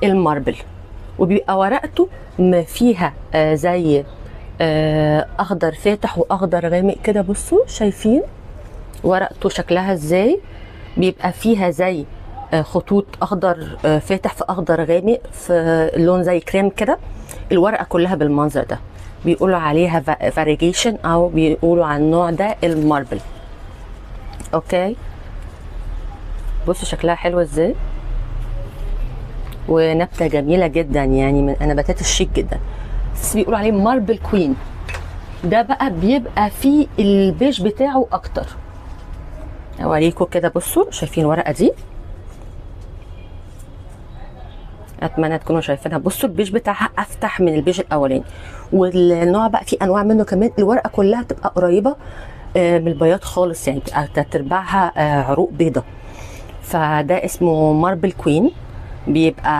الماربل، وبيبقى ورقته ما فيها زي اخضر فاتح واخضر غامق كده. بصوا شايفين ورقته شكلها ازاي؟ بيبقى فيها زي خطوط اخضر فاتح في اخضر غامق في لون زي كريم كده. الورقه كلها بالمنظر ده، بيقولوا عليها فاريجيشن او بيقولوا على النوع ده الماربل. اوكي بصوا شكلها حلو ازاي، ونبته جميله جدا يعني من نباتات الشيك جدا، بس بيقولوا عليه ماربل كوين. ده بقى بيبقى فيه البيج بتاعه اكتر. اوريكم كده، بصوا شايفين الورقه دي؟ اتمنى تكونوا شايفينها. بصوا البيج بتاعها افتح من البيج الاولاني، والنوع بقى في انواع منه كمان الورقه كلها بتبقى قريبه من البياض خالص، يعني بتبقى تلات ارباعها عروق بيضه. فده اسمه ماربل كوين، بيبقى